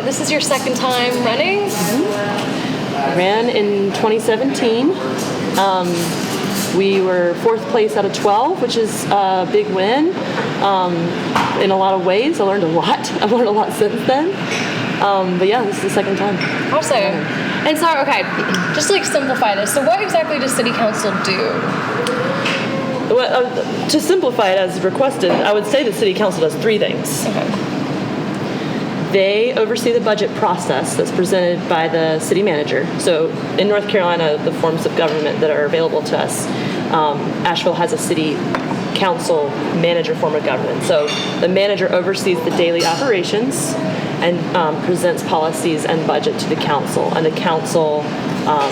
this is your second time running? Ran in 2017. We were 4th place out of 12, which is a big win in a lot of ways. I learned a lot. I've learned a lot since then. But yeah, this is the second time. Awesome. And so, okay, just to simplify this. So what exactly does City Council do? Well, to simplify it as requested, I would say the City Council does 3 things. Okay. They oversee the budget process that's presented by the city manager. So in North Carolina, the forms of government that are available to us, Asheville has a city council manager form of government. So the manager oversees the daily operations and presents policies and budget to the council. And the council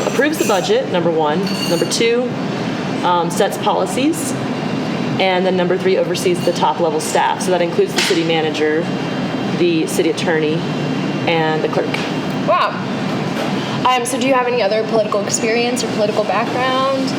approves the budget, number 1. Number 2, sets policies. And then number 3, oversees the top level staff. So that includes the city manager, the city attorney, and the clerk. Wow. So do you have any other political experience or political background?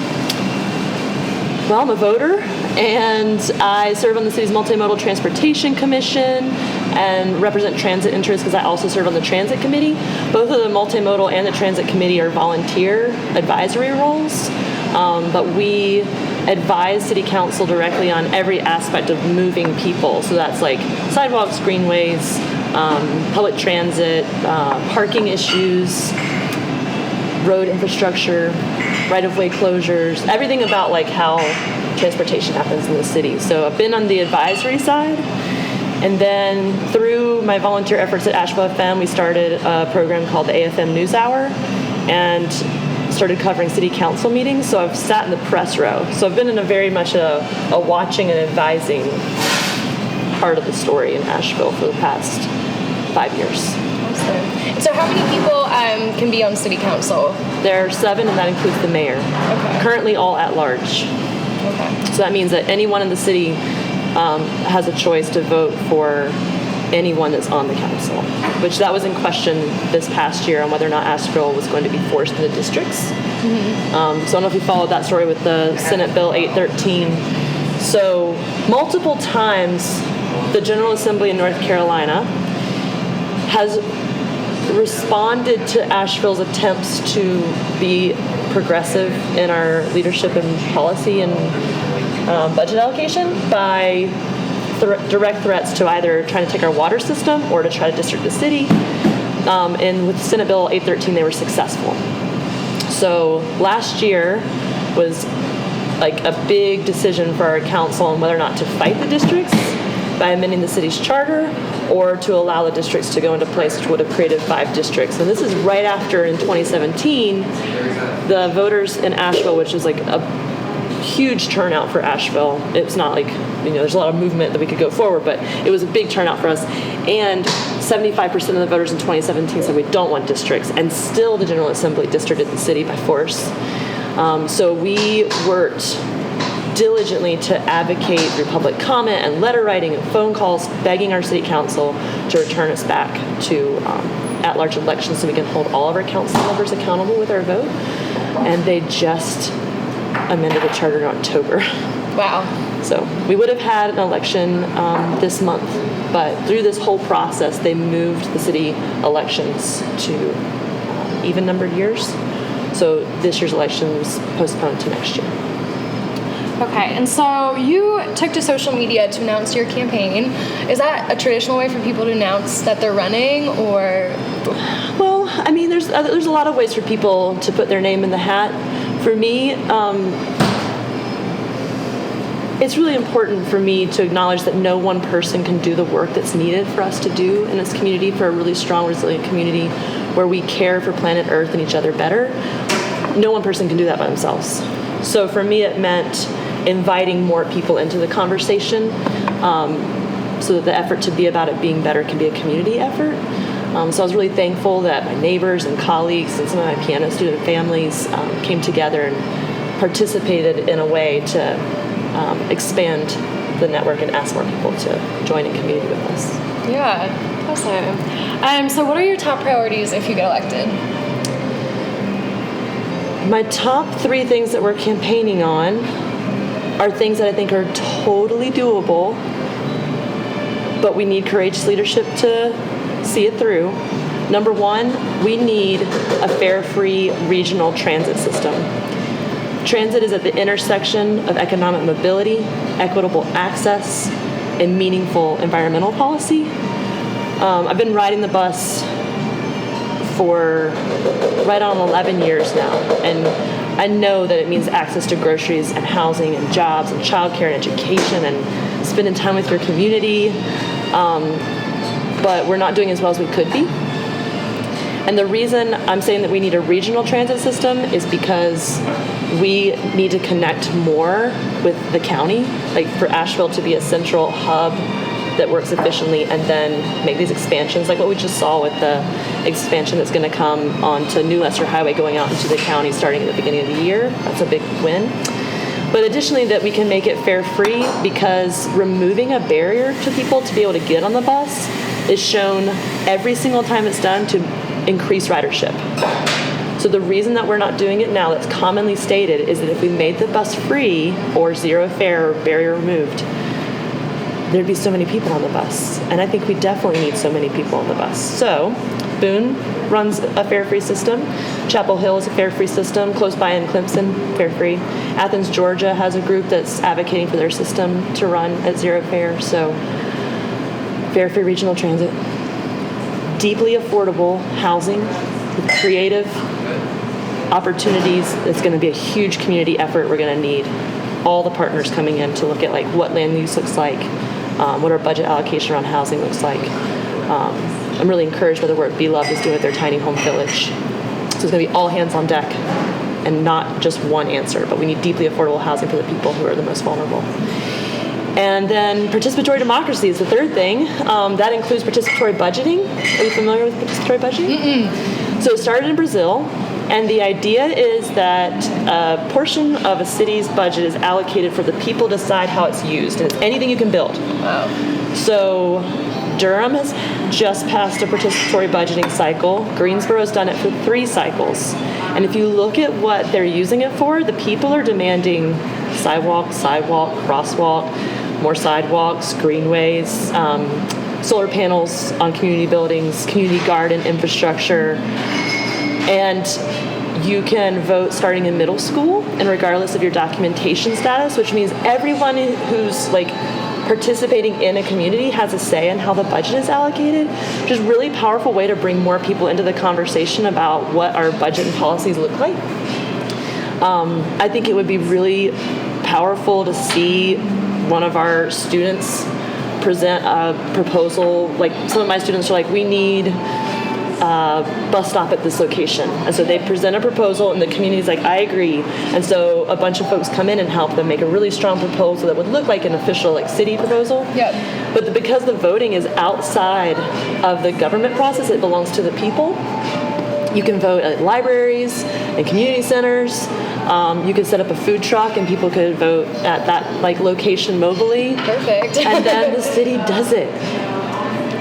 Well, I'm a voter, and I serve on the city's Multimodal Transportation Commission and represent transit interests because I also serve on the transit committee. Both of the multimodal and the transit committee are volunteer advisory roles, but we advise City Council directly on every aspect of moving people. So that's like sidewalks, greenways, public transit, parking issues, road infrastructure, right-of-way closures, everything about like how transportation happens in the city. So I've been on the advisory side. And then through my volunteer efforts at Asheville FM, we started a program called the AFM News Hour and started covering city council meetings. So I've sat in the press row. So I've been in a very much a watching and advising part of the story in Asheville for the past 5 years. Awesome. So how many people can be on city council? There are 7, and that includes the mayor. Okay. Currently all at large. Okay. So that means that anyone in the city has a choice to vote for anyone that's on the council, which that was in question this past year on whether or not Asheville was going to be forced into districts. Mm-hmm. So I don't know if you followed that story with the Senate Bill 813. So multiple times the General Assembly in North Carolina has responded to Asheville's attempts to be progressive in our leadership and policy and budget allocation by direct threats to either trying to take our water system or to try to district the city. And with Senate Bill 813, they were successful. So last year was like a big decision for our council on whether or not to fight the districts by amending the city's charter or to allow the districts to go into place, which would have created 5 districts. And this is right after, in 2017, the voters in Asheville, which is like a huge turnout for Asheville. It's not like, there's a lot of movement that we could go forward, but it was a big turnout for us. And 75% of the voters in 2017 said we don't want districts, and still the General Assembly districted the city by force. So we worked diligently to advocate through public comment and letter writing and phone calls, begging our city council to return us back to at-large elections so we can hold all of our council members accountable with our vote. And they just amended the charter in October. Wow. So we would have had an election this month, but through this whole process, they moved the city elections to even-numbered years. So this year's election was postponed to next year. Okay, and so you took to social media to announce your campaign. Is that a traditional way for people to announce that they're running, or? Well, I mean, there's a lot of ways for people to put their name in the hat. For me, it's really important for me to acknowledge that no one person can do the work that's needed for us to do in this community, for a really strong, resilient community where we care for planet Earth and each other better. No one person can do that by themselves. So for me, it meant inviting more people into the conversation so that the effort to be about it being better can be a community effort. So I was really thankful that my neighbors and colleagues and some of my piano student families came together and participated in a way to expand the network and ask more people to join in community with us. Yeah, awesome. So what are your top priorities if you get elected? My top 3 things that we're campaigning on are things that I think are totally doable but we need courageous leadership to see it through. Number one, we need a fare-free regional transit system. Transit is at the intersection of economic mobility, equitable access, and meaningful environmental policy. I've been riding the bus for right on 11 years now, and I know that it means access to groceries and housing and jobs and childcare and education and spending time with your community, but we're not doing as well as we could be. And the reason I'm saying that we need a regional transit system is because we need to connect more with the county, like for Asheville to be a central hub that works efficiently, and then make these expansions, like what we just saw with the expansion that's going to come onto New Lester Highway going out into the county starting at the beginning of the year. That's a big win. But additionally, that we can make it fare-free, because removing a barrier to people to be able to get on the bus is shown every single time it's done to increase ridership. So the reason that we're not doing it now, that's commonly stated, is that if we made the bus free or zero fare or barrier removed, there'd be so many people on the bus. And I think we definitely need so many people on the bus. So Boone runs a fare-free system. Chapel Hill is a fare-free system. Close by in Clemson, fare-free. Athens, Georgia has a group that's advocating for their system to run at zero fare. So fare-free regional transit. Deeply affordable housing with creative opportunities. It's going to be a huge community effort. We're going to need all the partners coming in to look at like what land use looks like, what our budget allocation around housing looks like. I'm really encouraged by the work Be Loved is doing with their tiny home village. So it's going to be all hands on deck and not just one answer, but we need deeply affordable housing for the people who are the most vulnerable. And then participatory democracy is the third thing. That includes participatory budgeting. Are you familiar with participatory budgeting? Mm-mm. So it started in Brazil, and the idea is that a portion of a city's budget is allocated for the people to decide how it's used, and it's anything you can build. Wow. So Durham has just passed a participatory budgeting cycle. Greensboro's done it for 3 cycles. And if you look at what they're using it for, the people are demanding sidewalk, crosswalk, more sidewalks, greenways, solar panels on community buildings, community garden infrastructure. And you can vote starting in middle school and regardless of your documentation status, which means everyone who's like participating in a community has a say in how the budget is allocated, which is a really powerful way to bring more people into the conversation about what our budget and policies look like. I think it would be really powerful to see one of our students present a proposal. Like some of my students are like, we need a bus stop at this location. And so they present a proposal and the community's like, I agree. And so a bunch of folks come in and help them make a really strong proposal that would look like an official like city proposal. Yep. But because the voting is outside of the government process, it belongs to the people. You can vote at libraries and community centers. You could set up a food truck and people could vote at that like location mobily. Perfect. And then the city does it.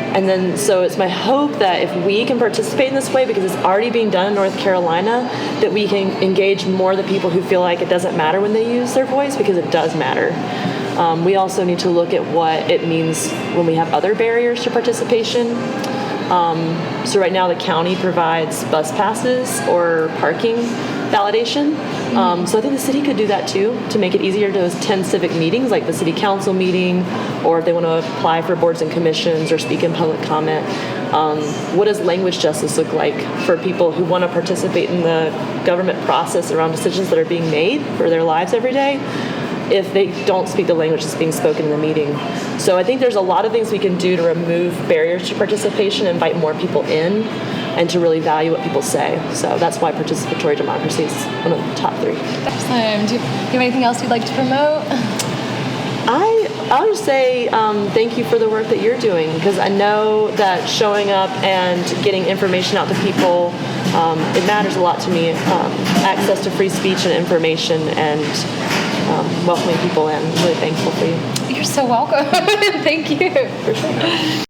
And then so it's my hope that if we can participate in this way, because it's already being done in North Carolina, that we can engage more the people who feel like it doesn't matter when they use their voice, because it does matter. We also need to look at what it means when we have other barriers to participation. So right now the county provides bus passes or parking validation. So I think the city could do that too, to make it easier to attend civic meetings like the city council meeting, or if they want to apply for boards and commissions or speak in public comment. What does language justice look like for people who want to participate in the government process around decisions that are being made for their lives every day, if they don't speak the language that's being spoken in the meeting? So I think there's a lot of things we can do to remove barriers to participation, invite more people in, and to really value what people say. So that's why participatory democracy is one of the top 3. Excellent. Do you have anything else you'd like to promote? I'll just say thank you for the work that you're doing, because I know that showing up and getting information out to people, it matters a lot to me. Access to free speech and information, and welcoming people in. I'm really thankful for you. You're so welcome. Thank you. For sure.